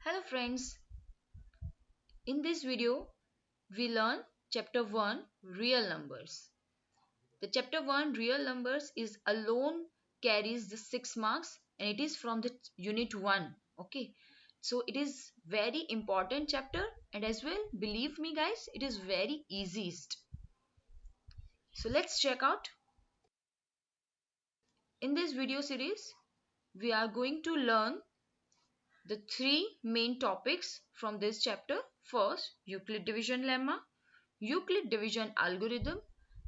Hello friends, in this video we learn chapter 1 real numbers. The chapter 1 real numbers is alone carries the 6 marks and it is from the unit 1. Okay, so it is very important chapter and as well believe me guys it is very easiest. So let's check out. In this video series we are going to learn the three main topics from this chapter. First, Euclid division lemma, Euclid division algorithm,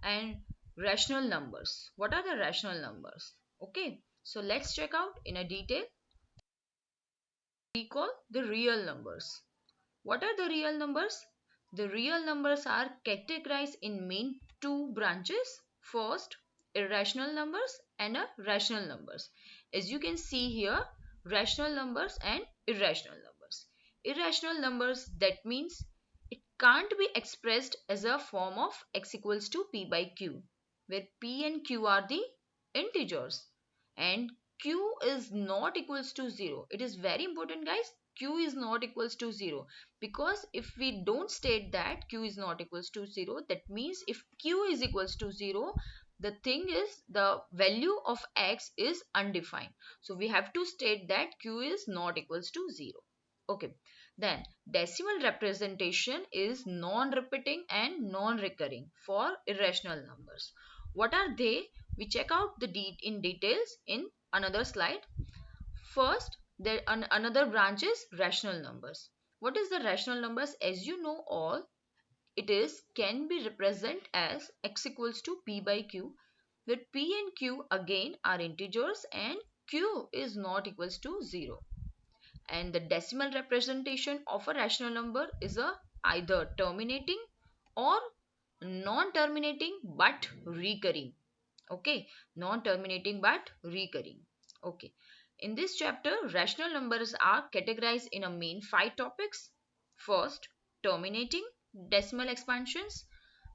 and rational numbers. What are the rational numbers? Okay, so let's check out in a detail. We call the real numbers. What are the real numbers? The real numbers are categorized in main two branches. First, irrational numbers and a rational numbers. As you can see here, rational numbers and irrational numbers. Irrational numbers, that means it can't be expressed as a form of x equals to p by q, where p and q are the integers and q is not equals to 0. It is very important guys, q is not equals to 0, because if we don't state that q is not equals to 0, that means if q is equals to 0, the thing is the value of x is undefined. So we have to state that q is not equals to 0. Okay, then decimal representation is non-repeating and non-recurring for irrational numbers. What are they? We check out the in details in another slide. First, another branch is rational numbers. What is the rational numbers? As you know all, it is can be represented as x equals to p by q, where p and q again are integers and q is not equals to 0. And the decimal representation of a rational number is a either terminating or non-terminating but recurring. Okay, non-terminating but recurring. Okay, in this chapter rational numbers are categorized in a main 5 topics. First, terminating decimal expansions.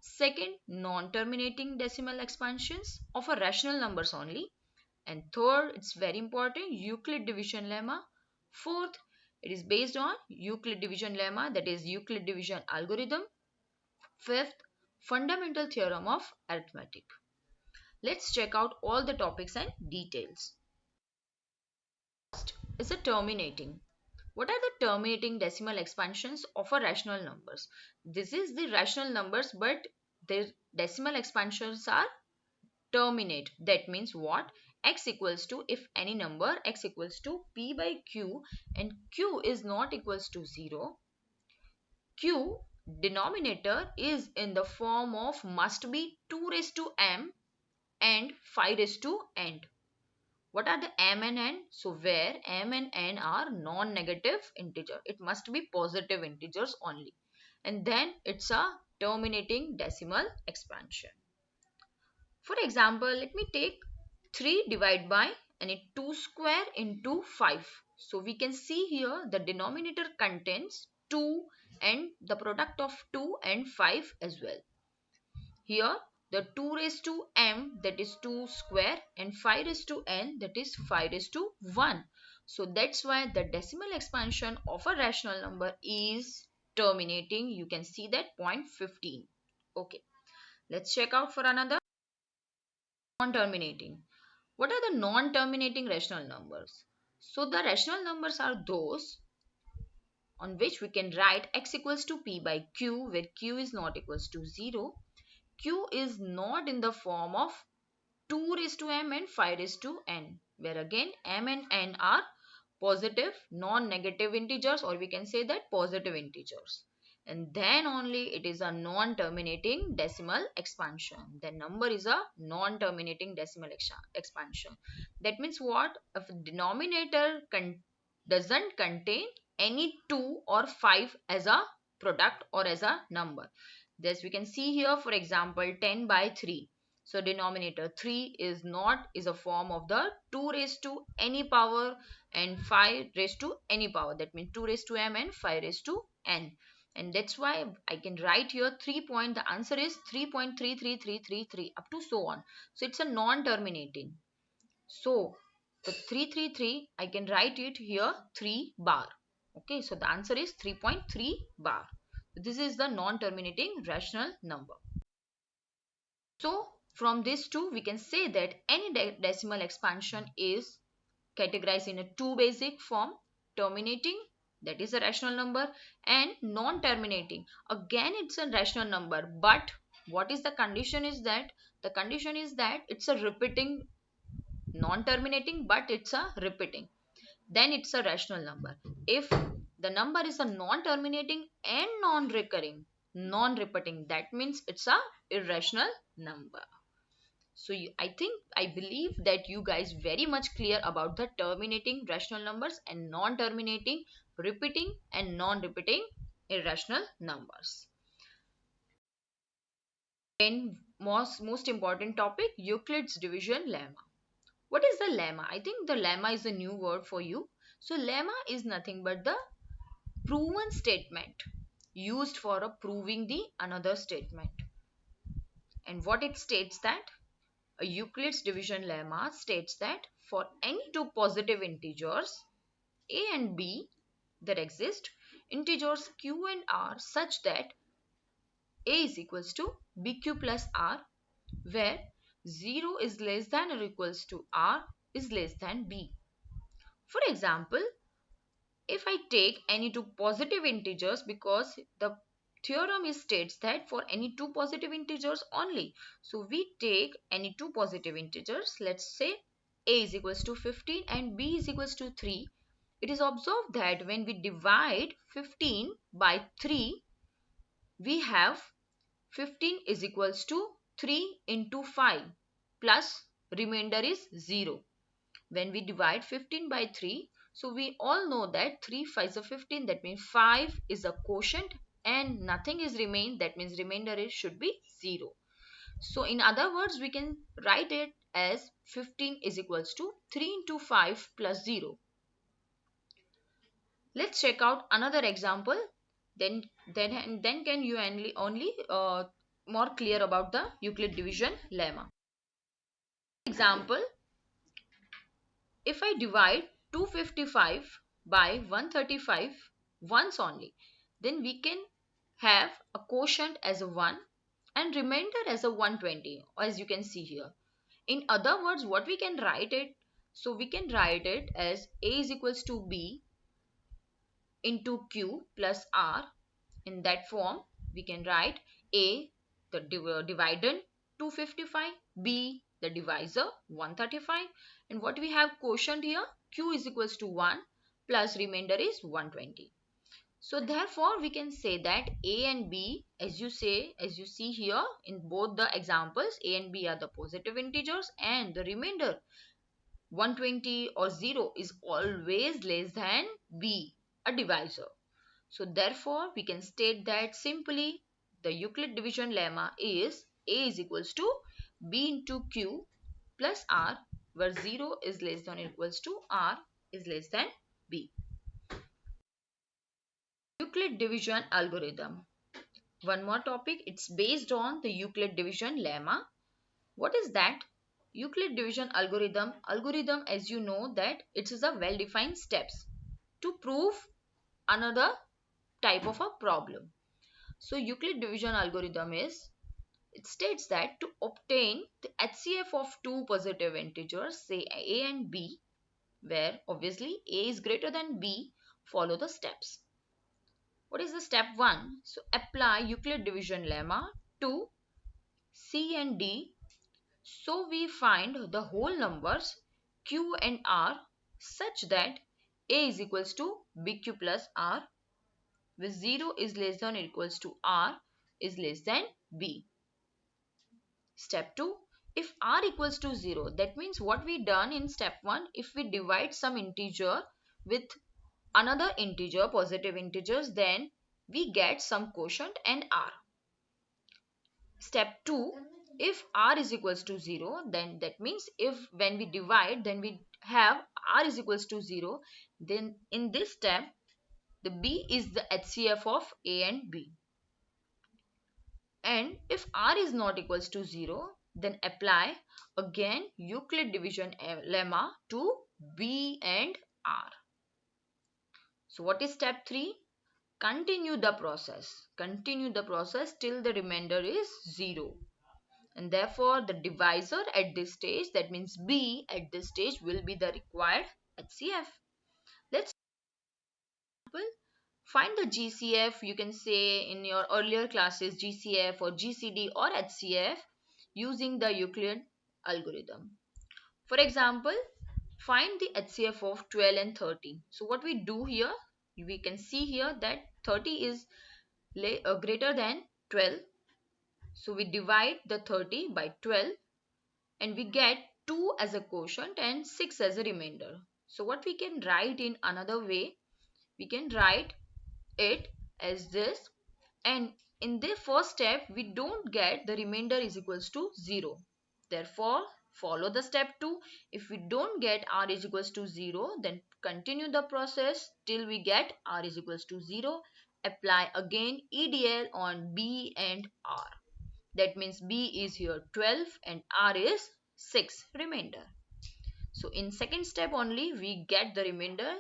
Second, non-terminating decimal expansions of a rational numbers only. And third, it's very important, Euclid division lemma. Fourth, it is based on Euclid division lemma, that is Euclid division algorithm. Fifth, fundamental theorem of arithmetic. Let's check out all the topics and details. First is a terminating. What are the terminating decimal expansions of a rational numbers? This is the rational numbers, but the decimal expansions are terminate. That means what? X equals to, if any number x equals to p by q and q is not equals to 0, q denominator is in the form of must be 2 raised to m and 5 raised to n. What are the m and n? So where m and n are non-negative integer, it must be positive integers only, and then it's a terminating decimal expansion. For example, let me take 3 divided by and it 2 square into 5. So we can see here the denominator contains 2 and the product of 2 and 5 as well. Here the 2 raised to m, that is 2 square, and 5 raised to n, that is 5 raised to 1. So that's why the decimal expansion of a rational number is terminating. You can see that point 15. Okay, let's check out for another. Non-terminating. What are the non-terminating rational numbers? So the rational numbers are those on which we can write x equals to p by q, where q is not equals to 0. Q is not in the form of 2 raised to m and 5 raised to n, where again m and n are positive non-negative integers, or we can say that positive integers, and then only it is a non-terminating decimal expansion. The number is a non-terminating decimal expansion. That means what? If denominator doesn't contain any 2 or 5 as a product or as a number. This we can see here, for example 10 by 3. So denominator 3 is not is a form of the 2 raised to any power and 5 raised to any power. That means 2 raised to m and 5 raised to n. And that's why I can write here 3 point. The answer is 3.33333 up to so on. So it's a non-terminating. So the 333 I can write it here 3 bar. Okay, so the answer is 3.3 bar. This is the non-terminating rational number. So from these two, we can say that any decimal expansion is categorized in a two basic form: terminating, that is a rational number, and non-terminating. Again, it's a rational number, but what is the condition is that it's a repeating, non-terminating, but it's a repeating. Then it's a rational number. If the number is a non-terminating and non-recurring, non-repeating, that means it's a irrational number. So I believe that you guys very much clear about the terminating rational numbers and non-terminating, repeating and non-repeating irrational numbers. Then most important topic, Euclid's division lemma. What is the lemma? I think the lemma is a new word for you. So lemma is nothing but the proven statement used for proving the another statement. And what it states that a Euclid's division lemma states that for any two positive integers a and b that exist, integers q and r, such that a is equals to bq plus r, where 0 is less than or equals to r is less than b. For example, if I take any two positive integers, because the theorem is states that for any two positive integers only. So we take any two positive integers. Let's say a is equals to 15 and b is equals to 3. It is observed that when we divide 15 by 3, we have 15 is equals to 3 into 5 plus remainder is 0. When we divide 15 by 3, so we all know that 3 5 is 15, that means 5 is a quotient and nothing is remain, that means remainder is should be 0. So in other words, we can write it as 15 is equals to 3 into 5 plus 0. Let's check out another example. Then can you only more clear about the Euclid division lemma. Example, if I divide 255 by 135 once only, then we can have a quotient as a 1 and remainder as a 120, as you can see here. In other words, what we can write it, so we can write it as a is equals to b into q plus r. In that form, we can write a, the dividend 255, b, the divisor 135, and what we have quotient here, q is equals to 1 plus remainder is 120. So therefore we can say that a and b, as you see here in both the examples, a and b are the positive integers and the remainder 120 or 0 is always less than b, a divisor. So therefore we can state that simply the Euclid division lemma is a is equals to b into q plus r, where 0 is less than or equals to r is less than b. Euclid division algorithm. One more topic, it's based on the Euclid division lemma. What is that? Euclid division algorithm. Algorithm, as you know, that it is a well-defined steps to prove another type of a problem. So Euclid division algorithm is, it states that to obtain the HCF of two positive integers, say a and b, where obviously a is greater than b, follow the steps. What is the step 1? So apply Euclid division lemma to c and d. So we find the whole numbers q and r such that a is equals to bq plus r, with 0 is less than or equals to r is less than b. Step 2, if r equals to 0, that means what we done in step 1, if we divide some integer with another integer, positive integers, then we get some quotient and r. Step 2, if r is equals to 0, then that means if when we divide, then we have r is equals to 0, then in this step the b is the HCF of a and b. And if r is not equals to 0, then apply again Euclid division lemma to b and r. So what is step 3? Continue the process. Continue the process till the remainder is 0. And therefore the divisor at this stage, that means B at this stage, will be the required HCF. Let's find the GCF. You can say in your earlier classes GCF or GCD or HCF using the Euclid algorithm. For example, find the HCF of 12 and 13. So what we do here, we can see here that 30 is greater than 12. So we divide the 30 by 12 and we get 2 as a quotient and 6 as a remainder. So what we can write in another way, we can write it as this, and in the first step we don't get the remainder is equals to 0. Therefore follow the step 2. If we don't get r is equals to 0, then continue the process till we get r is equals to 0. Apply again EDL on B and r. That means B is here 12 and R is 6 remainder. So in second step only we get the remainder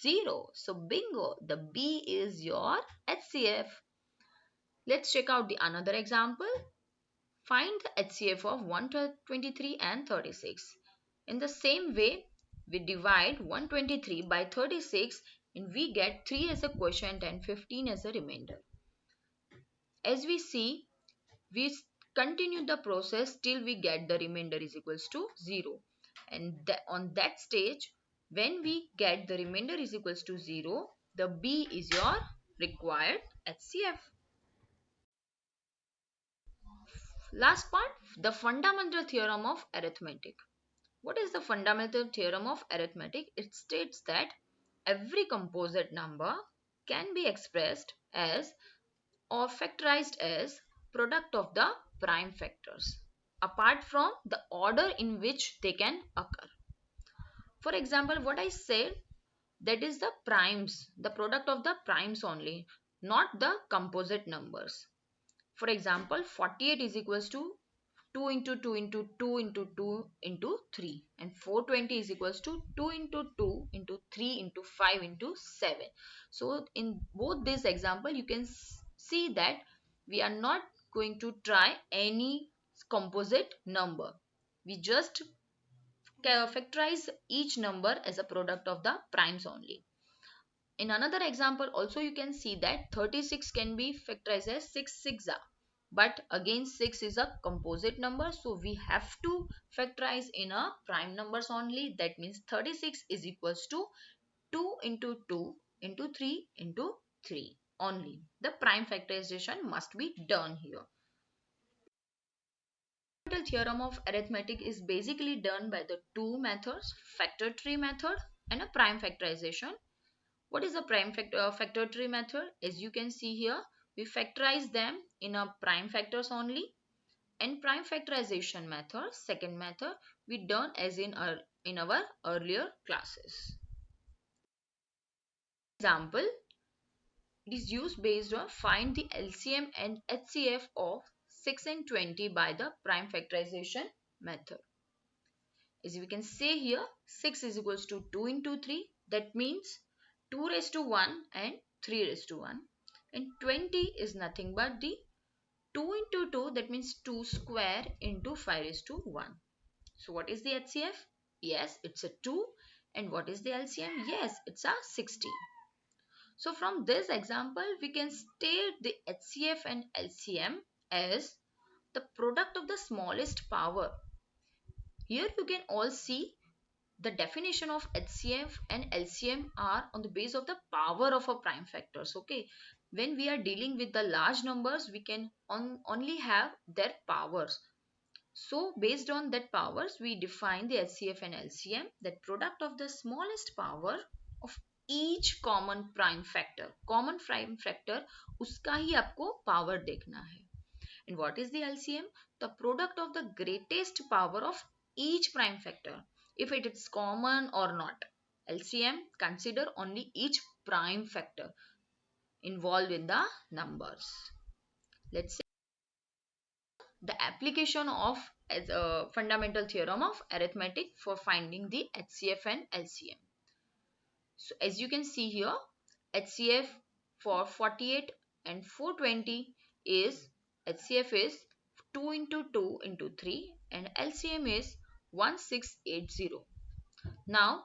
0. So bingo, the B is your HCF. Let's check out the another example. Find the HCF of 123 and 36. In the same way, we divide 123 by 36 and we get 3 as a quotient and 15 as a remainder. As we see, we continue the process till we get the remainder is equals to 0, and on that stage when we get the remainder is equals to 0, the B is your required HCF. Last part, the fundamental theorem of arithmetic. What is the fundamental theorem of arithmetic? It states that every composite number can be expressed as or factorized as product of the prime factors apart from the order in which they can occur. For example, what I said, that is the primes, the product of the primes only, not the composite numbers. For example, 48 is equals to 2 into 2 into 2 into 2 into 3, and 420 is equals to 2 into 2 into 3 into 5 into 7. So in both this example you can see that we are not going to try any composite number. We just factorize each number as a product of the primes only. In another example also you can see that 36 can be factorized as 6 6 are, but again 6 is a composite number, so we have to factorize in a prime numbers only. That means 36 is equals to 2 into 2 into 3 into 3 only. The prime factorization must be done here. The theorem of arithmetic is basically done by the two methods, factor tree method and a prime factorization. What is the prime factor tree method? As you can see here, we factorize them in a prime factors only. And prime factorization method, second method, we done as in our earlier classes. Example, it is used based on find the LCM and HCF of 6 and 20 by the prime factorization method. As we can say here, 6 is equals to 2 into 3. That means 2 raised to 1 and 3 raised to 1. And 20 is nothing but the 2 into 2. That means 2 square into 5 raised to 1. So what is the HCF? Yes, it's a 2. And what is the LCM? Yes, it's a 60. So from this example, we can state the HCF and LCM as the product of the smallest power. Here you can all see the definition of HCF and LCM are on the base of the power of a prime factors. Okay, when we are dealing with the large numbers, we can only have their powers. So based on that powers, we define the HCF and LCM, that product of the smallest power of each common prime factor. Common prime factor, उसका ही आपको power देखना है. And what is the LCM? The product of the greatest power of each prime factor, if it is common or not. LCM consider only each prime factor involved in the numbers. Let's say the application of as a fundamental theorem of arithmetic for finding the HCF and LCM. So as you can see here, HCF for 48 and 420 is HCF is 2 into 2 into 3 and LCM is 1680. Now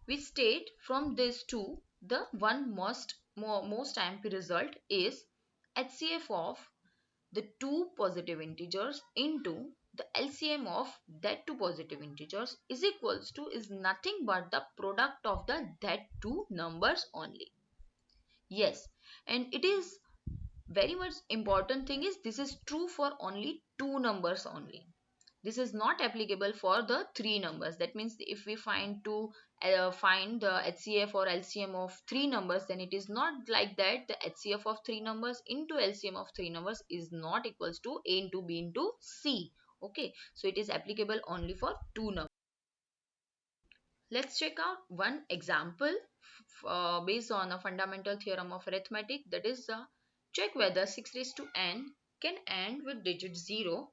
we state from these two the one most MP result is HCF of the two positive integers into the LCM of that two positive integers is equals to is nothing but the product of the that two numbers only. Yes, and it is very much important thing is this is true for only two numbers only. This is not applicable for the three numbers. That means if we find the HCF or LCM of three numbers, then it is not like that. The HCF of three numbers into LCM of three numbers is not equals to A into B into C. Okay, so it is applicable only for two numbers. Let's check out one example based on a fundamental theorem of arithmetic, that is check whether 6 raised to n can end with digit 0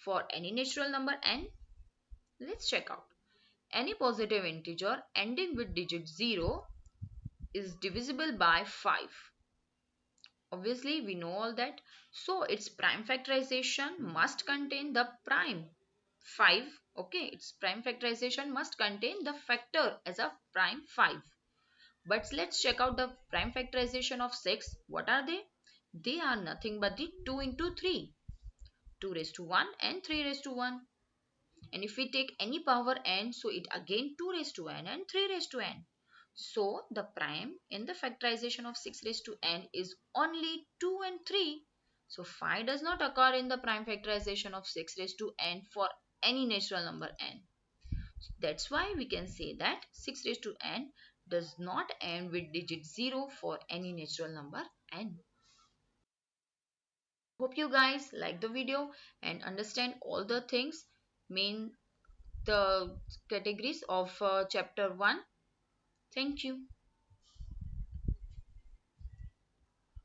for any natural number n. Let's check out. Any positive integer ending with digit 0 is divisible by 5. Obviously, we know all that. So, its prime factorization must contain the prime 5. Okay, its prime factorization must contain the factor as a prime 5. But let's check out the prime factorization of 6. What are they? They are nothing but the 2 into 3. 2 raised to 1 and 3 raised to 1. And if we take any power n, so it again 2 raised to n and 3 raised to n. So the prime in the factorization of 6 raised to n is only 2 and 3. So 5 does not occur in the prime factorization of 6 raised to n for any natural number n. That's why we can say that 6 raised to n does not end with digit 0 for any natural number n. Hope you guys like the video and understand all the things, main the categories of chapter 1. Thank you.